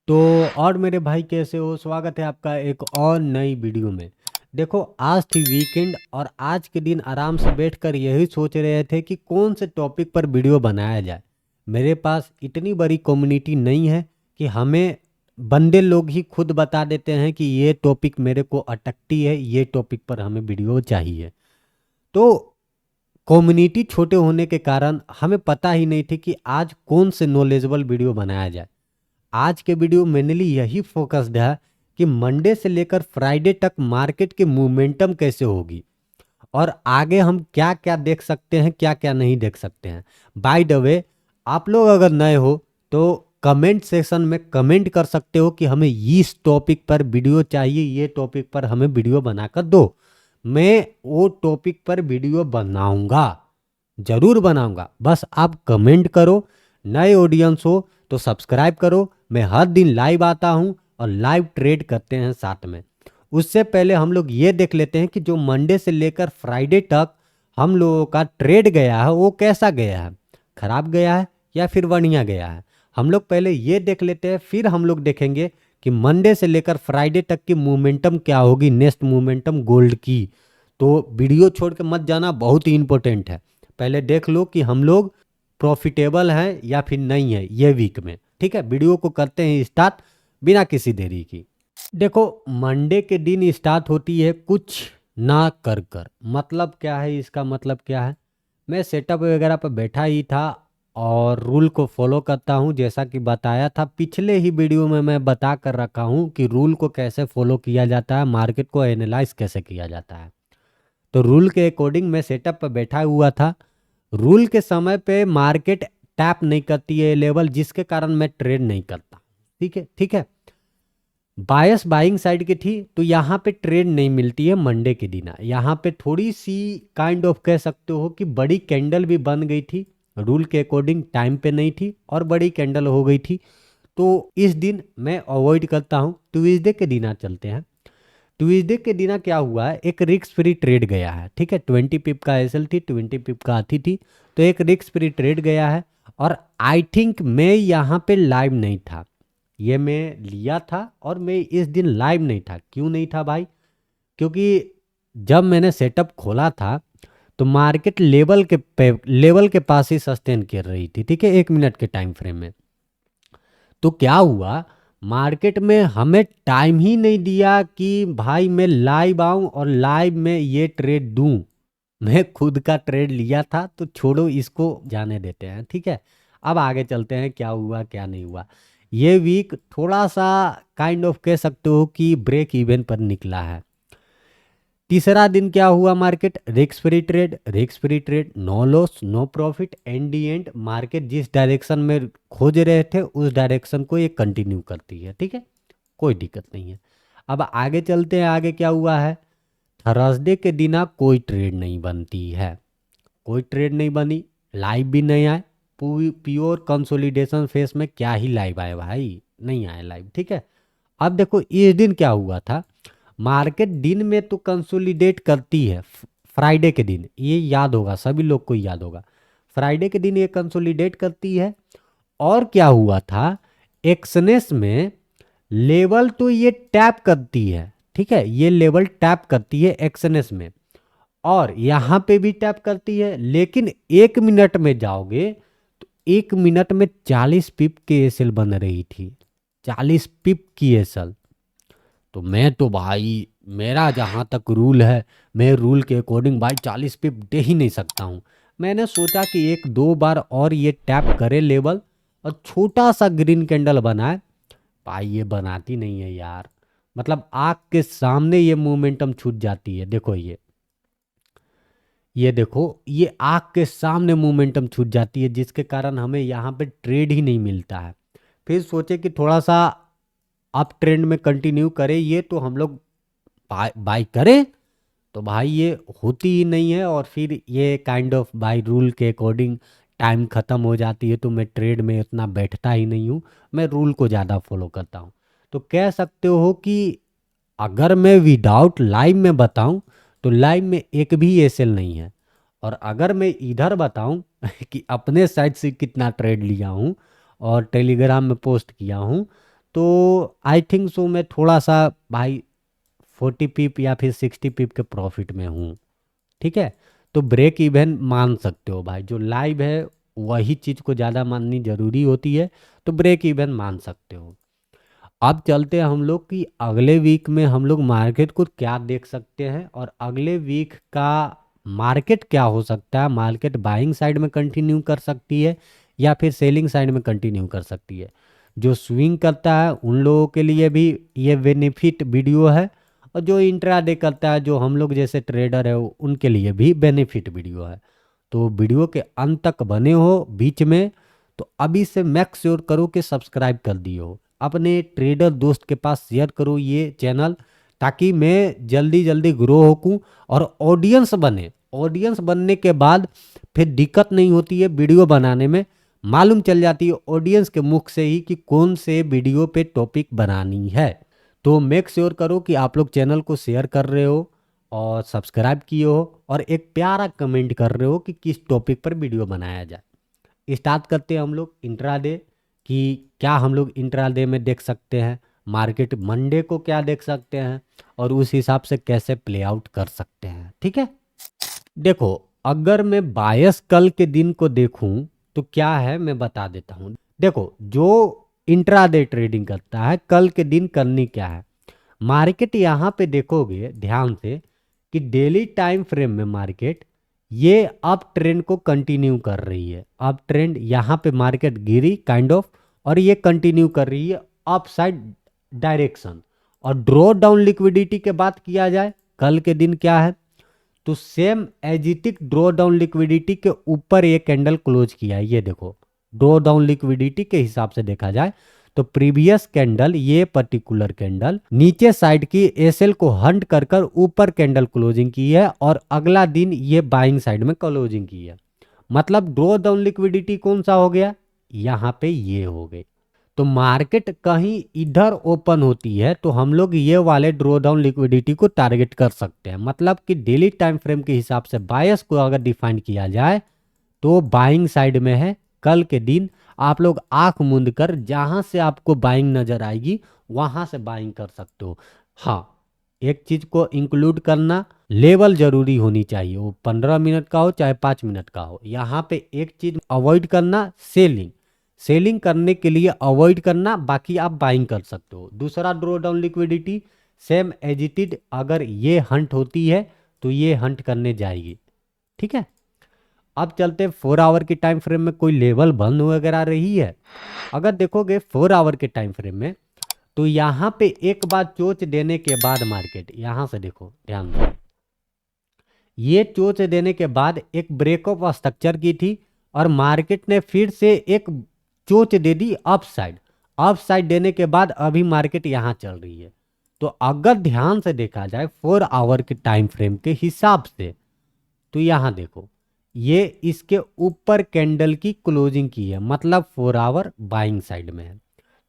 तो और मेरे भाई कैसे हो? स्वागत है आपका एक और नई वीडियो में। देखो, आज थी वीकेंड और आज के दिन आराम से बैठकर यही सोच रहे थे कि कौन से टॉपिक पर वीडियो बनाया जाए। मेरे पास इतनी बड़ी कम्युनिटी नहीं है कि हमें बंदे लोग ही खुद बता देते हैं कि ये टॉपिक मेरे को अटकती है, ये टॉपिक पर हमें वीडियो चाहिए। तो कम्युनिटी छोटे होने के कारण हमें पता ही नहीं थी कि आज कौन से नॉलेजेबल वीडियो बनाया जाए। आज के वीडियो मेनली यही फोकस्ड है कि मंडे से लेकर फ्राइडे तक मार्केट की मोमेंटम कैसे होगी और आगे हम क्या क्या देख सकते हैं, क्या क्या नहीं देख सकते हैं। बाय द वे, आप लोग अगर नए हो तो कमेंट सेक्शन में कमेंट कर सकते हो कि हमें इस टॉपिक पर वीडियो चाहिए, ये टॉपिक पर हमें वीडियो बनाकर दो। मैं वो टॉपिक पर वीडियो बनाऊंगा, जरूर बनाऊंगा। बस आप कमेंट करो। नए ऑडियंस हो तो सब्सक्राइब करो। मैं हर दिन लाइव आता हूं और लाइव ट्रेड करते हैं साथ में। उससे पहले हम लोग ये देख लेते हैं कि जो मंडे से लेकर फ्राइडे तक हम लोगों का ट्रेड गया है वो कैसा गया है, खराब गया है या फिर बढ़िया गया है। हम लोग पहले ये देख लेते हैं, फिर हम लोग देखेंगे कि मंडे से लेकर फ्राइडे तक की मोमेंटम क्या होगी, नेक्स्ट मोमेंटम गोल्ड की। तो वीडियो छोड़ के मत जाना, बहुत ही इंपॉर्टेंट है। पहले देख लो कि हम लोग प्रॉफिटेबल हैं या फिर नहीं है ये वीक में। ठीक है, वीडियो को करते हैं स्टार्ट बिना किसी देरी की। देखो, मंडे के दिन स्टार्ट होती है कुछ ना कर कर। मतलब क्या है, इसका मतलब क्या है? मैं सेटअप वगैरह पर बैठा ही था और रूल को फॉलो करता हूँ। जैसा कि बताया था पिछले ही वीडियो में, मैं बता कर रखा हूँ कि रूल को कैसे फॉलो किया जाता है, मार्केट को एनालाइज कैसे किया जाता है। तो रूल के अकॉर्डिंग मैं सेटअप पर बैठा हुआ था। रूल के समय पे मार्केट टैप नहीं करती है लेवल, जिसके कारण मैं ट्रेड नहीं करता। ठीक है, ठीक है। बायस बाइंग साइड की थी तो यहाँ पे ट्रेड नहीं मिलती है मंडे के दिन। यहाँ पे थोड़ी सी काइंड ऑफ कह सकते हो कि बड़ी कैंडल भी बन गई थी, रूल के अकॉर्डिंग टाइम पे नहीं थी और बड़ी कैंडल हो गई थी। तो इस दिन मैं अवॉइड करता हूँ। ट्यूसडे के दिन चलते हैं। ट्यूसडे के दिन क्या हुआ है, एक रिस्क फ्री ट्रेड गया है। ठीक है, 20 पिप का एसएल थी, 20 पिप का आती थी। तो एक रिस्क फ्री ट्रेड गया है और आई थिंक मैं यहाँ पे लाइव नहीं था। ये मैं लिया था और मैं इस दिन लाइव नहीं था। क्यों नहीं था भाई? क्योंकि जब मैंने सेटअप खोला था तो मार्केट लेवल के पास ही सस्टेन कर रही थी। ठीक है, 1 मिनट के टाइम फ्रेम में। तो क्या हुआ, मार्केट में हमें टाइम ही नहीं दिया कि भाई मैं लाइव आऊं और लाइव में ये ट्रेड दूं। मैं खुद का ट्रेड लिया था, तो छोड़ो, इसको जाने देते हैं। ठीक है, अब आगे चलते हैं क्या हुआ क्या नहीं हुआ। ये वीक थोड़ा सा काइंड ऑफ कह सकते हो कि ब्रेक इवन पर निकला है। तीसरा दिन क्या हुआ, market risk free trade, no loss no profit, and the end market जिस डायरेक्शन में खोज रहे थे उस डायरेक्शन को ये कंटिन्यू करती है। ठीक है, कोई दिक्कत नहीं है। अब आगे चलते हैं, आगे क्या हुआ है। थर्सडे के दिन कोई ट्रेड नहीं बनती है, कोई ट्रेड नहीं बनी, लाइव भी नहीं आए। प्योर कंसोलिडेशन फेस में क्या ही लाइव आए भाई, नहीं आए लाइव। ठीक है, अब देखो इस दिन क्या हुआ था। मार्केट दिन में तो कंसोलिडेट करती है, फ्राइडे के दिन, ये याद होगा सभी लोग को, याद होगा। फ्राइडे के दिन ये कंसोलिडेट करती है। और क्या हुआ था, एक्सनेस में लेवल तो ये टैप करती है। ठीक है, ये लेवल टैप करती है एक्सनेस में और यहाँ पे भी टैप करती है। लेकिन 1 मिनट में जाओगे तो 1 मिनट में 40 पिप की एसएल बन रही थी, 40 पिप की एसएल। तो मैं तो भाई, मेरा जहाँ तक रूल है, मैं रूल के अकॉर्डिंग भाई 40 पिप दे ही नहीं सकता हूँ। मैंने सोचा कि एक दो बार और ये टैप करे लेवल और छोटा सा ग्रीन कैंडल बनाए। भाई ये बनाती नहीं है यार, मतलब आग के सामने ये मोमेंटम छूट जाती है। देखो ये देखो, ये आग के सामने मोमेंटम छूट जाती है, जिसके कारण हमें यहाँ पे ट्रेड ही नहीं मिलता है। फिर सोचे कि थोड़ा सा अप ट्रेंड में कंटिन्यू करें, ये तो हम लोग बाई करें। तो भाई ये होती ही नहीं है और फिर ये काइंड ऑफ बाई रूल के अकॉर्डिंग टाइम ख़त्म हो जाती है। तो मैं ट्रेड में इतना बैठता ही नहीं हूँ, मैं रूल को ज़्यादा फॉलो करता हूँ। तो कह सकते हो कि अगर मैं विदाउट लाइव में बताऊं तो लाइव में एक भी एसएल नहीं है। और अगर मैं इधर बताऊं कि अपने साइड से कितना ट्रेड लिया हूं और टेलीग्राम में पोस्ट किया हूं, तो आई थिंक सो मैं थोड़ा सा भाई 40 पिप या फिर 60 पिप के प्रॉफिट में हूँ। ठीक है, तो ब्रेक इवन मान सकते हो भाई, जो लाइव है वही चीज़ को ज़्यादा माननी जरूरी होती है, तो ब्रेक इवन मान सकते हो। अब चलते हैं हम लोग कि अगले वीक में हम लोग मार्केट को क्या देख सकते हैं, और अगले वीक का मार्केट क्या हो सकता है। मार्केट बाइंग साइड में कंटिन्यू कर सकती है या फिर सेलिंग साइड में कंटिन्यू कर सकती है। जो स्विंग करता है उन लोगों के लिए भी ये बेनिफिट वीडियो है, और जो इंट्राडे करता है, जो हम लोग जैसे ट्रेडर है, उनके लिए भी बेनिफिट वीडियो है। तो वीडियो के अंत तक बने हो बीच में, तो अभी से मेक श्योर करो कि सब्सक्राइब कर दिए हो, अपने ट्रेडर दोस्त के पास शेयर करो ये चैनल, ताकि मैं जल्दी जल्दी ग्रो होकूं और ऑडियंस बने। ऑडियंस बनने के बाद फिर दिक्कत नहीं होती है वीडियो बनाने में, मालूम चल जाती है ऑडियंस के मुख से ही कि कौन से वीडियो पे टॉपिक बनानी है। तो मेक श्योर करो कि आप लोग चैनल को शेयर कर रहे हो और सब्सक्राइब किए हो, और एक प्यारा कमेंट कर रहे हो कि किस टॉपिक पर वीडियो बनाया जाए। स्टार्ट करते हैं हम लोग इंट्राडे, कि क्या हम लोग इंट्राडे में देख सकते हैं, मार्केट मंडे को क्या देख सकते हैं, और उस हिसाब से कैसे प्ले आउट कर सकते हैं। ठीक है, देखो अगर मैं बायस कल के दिन को देखूं तो क्या है मैं बता देता हूं। देखो जो इंट्राडे ट्रेडिंग करता है कल के दिन करनी क्या है, मार्केट यहाँ पे देखोगे ध्यान से कि डेली टाइम फ्रेम में मार्केट ये अप ट्रेंड को कंटिन्यू कर रही है। अप ट्रेंड यहाँ पे मार्केट गिरी काइंड ऑफ, और ये कंटिन्यू कर रही है अप साइड डायरेक्शन। और ड्रॉ डाउन लिक्विडिटी के बात किया जाए कल के दिन क्या है, तो सेम एजिटिक ड्रॉ डाउन लिक्विडिटी के ऊपर ये कैंडल क्लोज किया है। ये देखो ड्रॉ डाउन लिक्विडिटी के हिसाब से देखा जाए तो प्रीवियस कैंडल, ये पर्टिकुलर कैंडल नीचे साइड की एसएल को हंट कर कर ऊपर कैंडल क्लोजिंग की है, और अगला दिन ये बाइंग साइड में क्लोजिंग की है। मतलब ड्रॉ डाउन लिक्विडिटी कौन सा हो गया, यहाँ पे ये हो गई। तो मार्केट कहीं इधर ओपन होती है तो हम लोग ये वाले ड्रॉ डाउन लिक्विडिटी को टारगेट कर सकते हैं। मतलब कि डेली टाइम फ्रेम के हिसाब से बायस को अगर डिफाइन किया जाए तो बाइंग साइड में है कल के दिन। आप लोग आंख मूंद कर जहां से आपको बाइंग नजर आएगी वहां से बाइंग कर सकते हो। हाँ, एक चीज को इंक्लूड करना, लेवल जरूरी होनी चाहिए, वो 15 मिनट का हो चाहे 5 मिनट का हो। यहाँ पे एक चीज अवॉइड करना, सेलिंग। सेलिंग करने के लिए अवॉइड करना, बाकी आप बाइंग कर सकते हो। दूसरा draw down liquidity same agitated, अगर ये हंट होती है तो ये हंट करने जाएगी। ठीक है, अब चलते हैं 4 आवर के टाइम फ्रेम में कोई लेवल बंद वगैरह रही है। अगर देखोगे 4 आवर के टाइम फ्रेम में तो यहाँ पे एक बार चोच देने के बाद मार्केट, यहाँ से देखो ध्यान दो, ये चोच देने के बाद एक ब्रेकअप स्ट्रक्चर की थी, और मार्केट ने फिर से एक चोच दे दी अप साइड। अप साइड देने के बाद अभी मार्केट यहाँ चल रही है। तो अगर ध्यान से देखा जाए 4 आवर के टाइम फ्रेम के हिसाब से, तो यहाँ देखो ये इसके ऊपर कैंडल की क्लोजिंग की है, मतलब 4 आवर बाइंग साइड में है।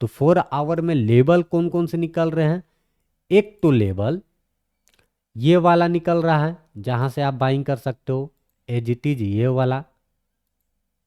तो 4 आवर में लेवल कौन कौन से निकल रहे हैं, एक तो लेवल ये वाला निकल रहा है जहां से आप बाइंग कर सकते हो, एजिटीज ये वाला।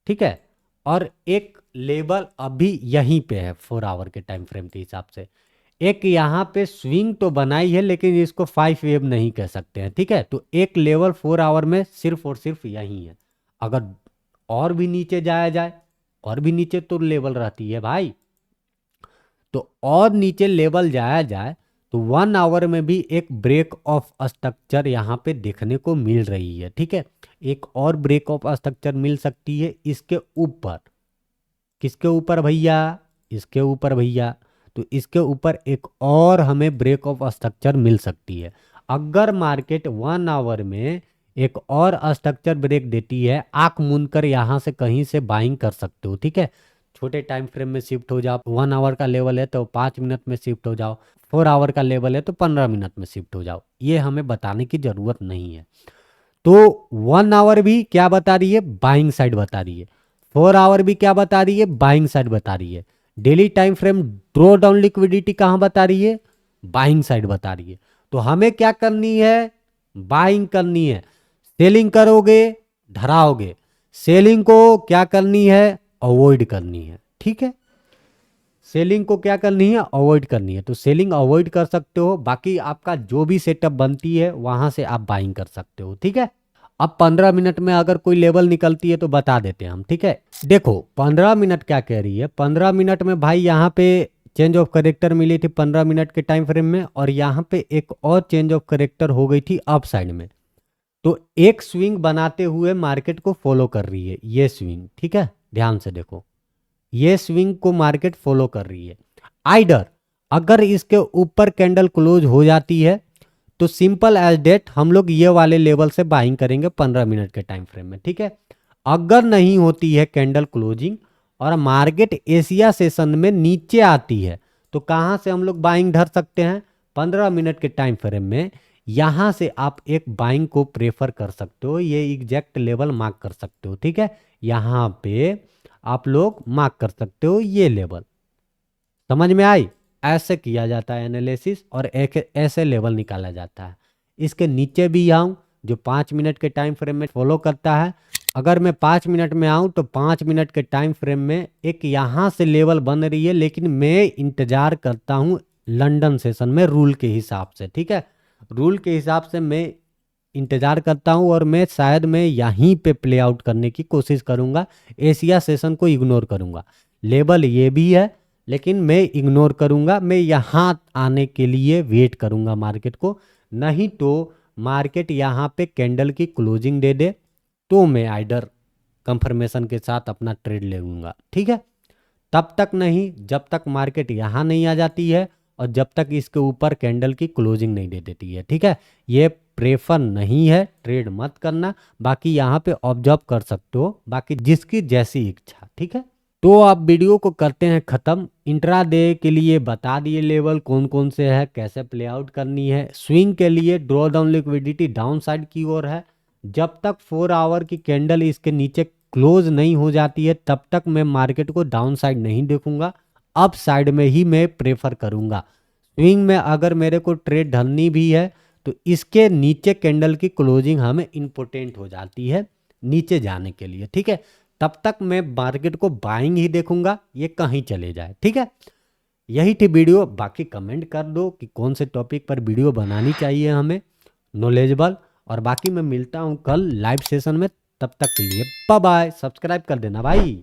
ठीक है, और एक लेवल अभी यहीं पे है 4 आवर के टाइम फ्रेम के हिसाब से। एक यहाँ पे स्विंग तो बनाई है लेकिन इसको 5 वेव नहीं कह सकते हैं। ठीक है, तो एक लेवल 4 आवर में सिर्फ और सिर्फ यही है। अगर और भी नीचे जाया जाए, और भी नीचे तो लेवल रहती है भाई, तो और नीचे लेवल जाया जाए तो 1 आवर में भी एक ब्रेक ऑफ स्ट्रक्चर यहाँ पे देखने को मिल रही है। ठीक है, एक और ब्रेक ऑफ स्ट्रक्चर मिल सकती है इसके ऊपर। किसके ऊपर भैया, इसके ऊपर भैया। तो इसके ऊपर एक और हमें ब्रेक ऑफ स्ट्रक्चर मिल सकती है। अगर मार्केट 1 आवर में एक और स्ट्रक्चर ब्रेक देती है, आंख मूंद कर यहाँ से कहीं से बाइंग कर सकते हो। ठीक है, छोटे टाइम फ्रेम में शिफ्ट हो जाओ, 1 आवर का लेवल है तो 5 मिनट में शिफ्ट हो जाओ, 4 आवर का लेवल है तो 15 मिनट में शिफ्ट हो जाओ, ये हमें बताने की जरूरत नहीं है। तो 1 आवर भी क्या बता रही है, बाइंग साइड बता रही है। 4 आवर भी क्या बता रही है, बाइंग साइड बता रही है। Daily time frame draw down liquidity कहां बता रही है, बाइंग साइड बता रही है। तो हमें क्या करनी है, बाइंग करनी है। सेलिंग करोगे धराओगे, सेलिंग को क्या करनी है, अवॉइड करनी है। ठीक है, सेलिंग को क्या करनी है, अवॉइड करनी है, तो सेलिंग अवॉइड कर सकते हो। बाकी आपका जो भी सेटअप बनती है वहां से आप बाइंग कर सकते हो, ठीक है। अब 15 मिनट में अगर कोई लेवल निकलती है तो बता देते हैं हम, ठीक है। देखो 15 मिनट क्या कह रही है, 15 मिनट में भाई यहाँ पे चेंज ऑफ करेक्टर मिली थी 15 मिनट के टाइम फ्रेम में, और यहाँ पे एक और चेंज ऑफ करेक्टर हो गई थी अप साइड में। तो एक स्विंग बनाते हुए मार्केट को फॉलो कर रही है ये स्विंग, ठीक है। ध्यान से देखो, ये स्विंग को मार्केट फॉलो कर रही है। आइडर अगर इसके ऊपर कैंडल क्लोज हो जाती है तो सिंपल एज डेट हम लोग ये वाले लेवल से बाइंग करेंगे 15 मिनट के टाइम फ्रेम में, ठीक है। अगर नहीं होती है कैंडल क्लोजिंग और मार्केट एशिया सेशन में नीचे आती है तो कहां से हम लोग बाइंग धर सकते हैं, 15 मिनट के टाइम फ्रेम में। यहां से आप एक बाइंग को प्रेफर कर सकते हो, ये एग्जैक्ट लेवल मार्क कर सकते हो, ठीक है। यहां पे आप लोग मार्क कर सकते हो ये लेवल, समझ में आई। ऐसे किया जाता है एनालिसिस और एक ऐसे लेवल निकाला जाता है। इसके नीचे भी आऊं जो 5 मिनट के टाइम फ्रेम में फॉलो करता है, अगर मैं 5 मिनट में आऊं तो 5 मिनट के टाइम फ्रेम में एक यहां से लेवल बन रही है, लेकिन मैं इंतजार करता हूं लंदन सेशन में रूल के हिसाब से, ठीक है। रूल के हिसाब से मैं इंतजार करता हूं और मैं शायद मैं यहीं पे प्ले आउट करने की कोशिश करूंगा, एशिया सेशन को इग्नोर करूंगा। लेवल ये भी है लेकिन मैं इग्नोर करूंगा, मैं यहाँ आने के लिए वेट करूंगा मार्केट को। नहीं तो मार्केट यहाँ पे कैंडल की क्लोजिंग दे दे तो मैं आइडर कंफर्मेशन के साथ अपना ट्रेड ले लूंगा, ठीक है। तब तक नहीं जब तक मार्केट यहाँ नहीं आ जाती है और जब तक इसके ऊपर कैंडल की क्लोजिंग नहीं दे देती है, ठीक है। ये प्रेफर नहीं है, ट्रेड मत करना। बाकी यहाँ पे ऑब्जर्व कर सकते हो, बाकी जिसकी जैसी इच्छा, ठीक है। तो आप वीडियो को करते हैं ख़त्म। इंट्राडे के लिए बता दिए लेवल कौन कौन से है, कैसे प्ले आउट करनी है। स्विंग के लिए draw down liquidity down side की ओर है, जब तक 4 आवर की कैंडल इसके नीचे क्लोज नहीं हो जाती है तब तक मैं मार्केट को डाउन साइड नहीं देखूंगा, अप साइड में ही मैं प्रेफर करूंगा। स्विंग में अगर मेरे को ट्रेड ढलनी भी है तो इसके नीचे कैंडल की क्लोजिंग हमें इम्पोर्टेंट हो जाती है नीचे जाने के लिए, ठीक है। तब तक मैं मार्केट को बाइंग ही देखूंगा, ये कहीं चले जाए, ठीक है। यही थी वीडियो। बाकी कमेंट कर दो कि कौन से टॉपिक पर वीडियो बनानी चाहिए हमें, नॉलेजेबल। और बाकी मैं मिलता हूं कल लाइव सेशन में, तब तक के लिए बाय बाय। सब्सक्राइब कर देना भाई।